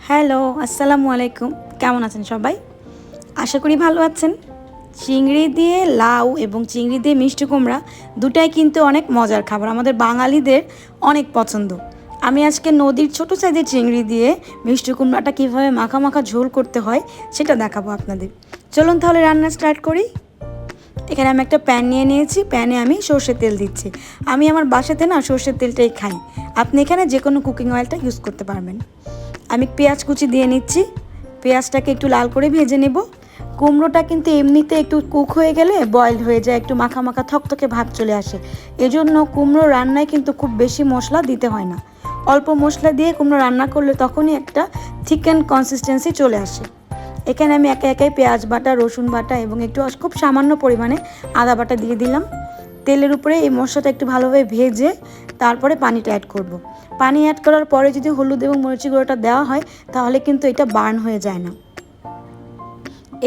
Hello, আসসালামু আলাইকুম। কেমন আছেন সবাই? আশা করি ভালো আছেন। চিংড়ি দিয়ে লাউ এবং চিংড়ি দিয়ে মিষ্টি কুমড়া দুটাই কিন্তু অনেক মজার খাবার, আমাদের বাঙালিদের অনেক পছন্দ। আমি আজকে নদীর ছোট সাইজের চিংড়ি দিয়ে মিষ্টি কুমড়াটা কীভাবে মাখা মাখা ঝোল করতে হয় সেটা দেখাবো আপনাদের। চলুন তাহলে রান্না স্টার্ট করি। এখানে আমি একটা প্যান নিয়ে নিয়েছি, প্যানে আমি সর্ষের তেল দিচ্ছি। আমি আমার বাসাতে না সর্ষের তেলটাই খাই, আপনি এখানে যে কোনো কুকিং অয়েলটা ইউজ করতে পারবেন। আমি পেঁয়াজ কুচি দিয়ে নিচ্ছি, পেঁয়াজটাকে একটু লাল করে ভেজে নেব। কুমড়োটা কিন্তু এমনিতে একটু কুক হয়ে গেলে বয়েলড হয়ে যায়, একটু মাখা মাখা থকথকে ভাব চলে আসে। এজন্য কুমড়ো রান্নায় কিন্তু খুব বেশি মশলা দিতে হয় না, অল্প মশলা দিয়ে কুমড়ো রান্না করলে তখনই একটা থিকেন কনসিস্টেন্সি চলে আসে। এখানে আমি একে একে পেঁয়াজ বাটা, রসুন বাটা এবং একটু খুব সামান্য পরিমাণে আদা বাটা দিয়ে দিলাম। তেলের উপরে এই মশলাটা একটু ভালোভাবে ভেজে তারপরে পানিটা অ্যাড করব। পানি অ্যাড করার পরে যদি হলুদ এবং মরিচি গুঁড়োটা দেওয়া হয় তাহলে কিন্তু এটা বার্ন হয়ে যায় না।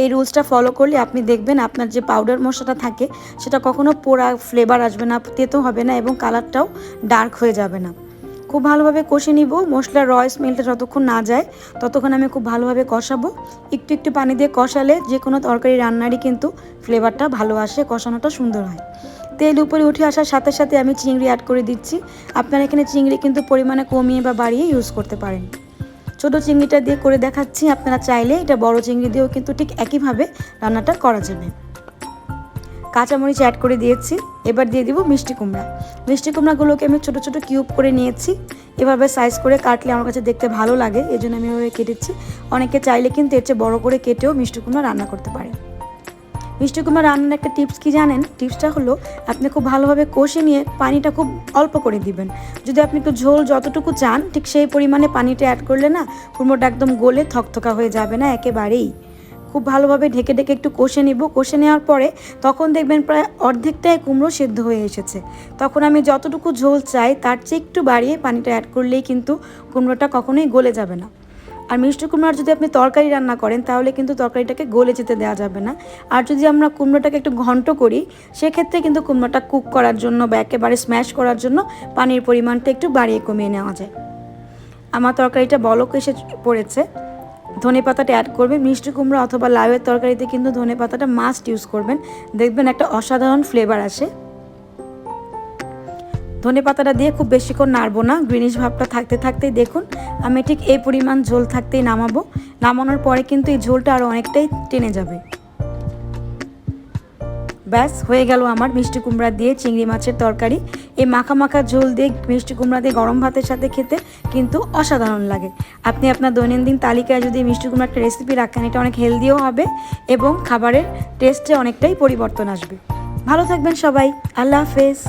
এই রুলসটা ফলো করলে আপনি দেখবেন আপনার যে পাউডার মশলাটা থাকে সেটা কখনো পোড়া ফ্লেভার আসবে না, তেতো হবে না এবং কালারটাও ডার্ক হয়ে যাবে না। খুব ভালোভাবে কষে নিব, মশলার র স্মেলটা যতক্ষণ না যায় ততক্ষণ আমি খুব ভালোভাবে কষাবো। একটু একটু পানি দিয়ে কষালে যে কোনো তরকারি রান্নারই কিন্তু ফ্লেভারটা ভালো আসে, কষানোটা সুন্দর হয়। তেল উপরে উঠে আসার সাথে সাথে আমি চিংড়ি অ্যাড করে দিচ্ছি। আপনারা এখানে চিংড়ি কিন্তু পরিমাণে কমিয়ে বা বাড়িয়ে ইউজ করতে পারেন। ছোটো চিংড়িটা দিয়ে করে দেখাচ্ছি, আপনারা চাইলে এটা বড় চিংড়ি দিয়েও কিন্তু ঠিক একইভাবে রান্নাটা করা যাবে। কাঁচামরিচ অ্যাড করে দিয়েছি। এবার দিয়ে দিব মিষ্টি কুমড়া। মিষ্টি কুমড়াগুলোকে আমি ছোটো ছোটো কিউব করে নিয়েছি। এভাবে সাইজ করে কাটলে আমার কাছে দেখতে ভালো লাগে, এই জন্য আমি এভাবে কেটেছি। অনেকে চাইলে কিন্তু এর চেয়ে বড়ো করে কেটেও মিষ্টি কুমড়া রান্না করতে পারে। মিষ্টি কুমড়া রান্নার একটা টিপস কি জানেন? টিপসটা হলো আপনি খুব ভালোভাবে কষে নিয়ে পানিটা খুব অল্প করে দিবেন। যদি আপনি একটু ঝোল যতটুকু চান ঠিক সেই পরিমাণে পানিটা অ্যাড করলে না কুমড়োটা একদম গলে থকথকা হয়ে যাবে না একেবারেই। খুব ভালোভাবে ঢেকে ঢেকে একটু কষে নিব। কষে নেওয়ার পরে তখন দেখবেন প্রায় অর্ধেকটাই কুমড়ো সেদ্ধ হয়ে এসেছে। তখন আমি যতটুকু ঝোল চাই তার চেয়ে একটু বাড়িয়ে পানিটা অ্যাড করলেই কিন্তু কুমড়োটা কখনোই গলে যাবে না। আর মিষ্টি কুমড়ার যদি আপনি তরকারি রান্না করেন তাহলে কিন্তু তরকারিটাকে গলে যেতে দেওয়া যাবে না। আর যদি আমরা কুমড়োটাকে একটু ঘন্ট করি সেক্ষেত্রে কিন্তু কুমড়োটা কুক করার জন্য বা একেবারে স্ম্যাশ করার জন্য পানির পরিমাণটা একটু বাড়িয়ে কমিয়ে নেওয়া যায়। আমার তরকারিটা বলক এসে পড়েছে। ধনে পাতাটা অ্যাড করবেন। মিষ্টি কুমড়া অথবা লাউয়ের তরকারিতে কিন্তু ধনে পাতাটা মাস্ট ইউজ করবেন, দেখবেন একটা অসাধারণ ফ্লেভার আসে। ধনে পাতাটা দিয়ে খুব বেশিক্ষণ নাড়বো না, গ্রিনিশ ভাবটা থাকতে থাকতেই দেখুন আমি ঠিক এই পরিমাণ ঝোল থাকতেই নামাবো। নামানোর পরে কিন্তু এই ঝোলটা আরও অনেকটাই টেনে যাবে। ব্যাস হয়ে গেল আমার মিষ্টি কুমড়া দিয়ে চিংড়ি মাছের তরকারি। এই মাখা মাখা ঝোল দিয়ে মিষ্টি কুমড়া দিয়ে গরম ভাতের সাথে খেতে কিন্তু অসাধারণ লাগে। আপনি আপনার দৈনন্দিন তালিকায় যদি মিষ্টি কুমড়া একটা রেসিপি রাখেন এটা অনেক হেলদিও হবে এবং খাবারের টেস্টে অনেকটাই পরিবর্তন আসবে। ভালো থাকবেন সবাই, আল্লাহ হাফেজ।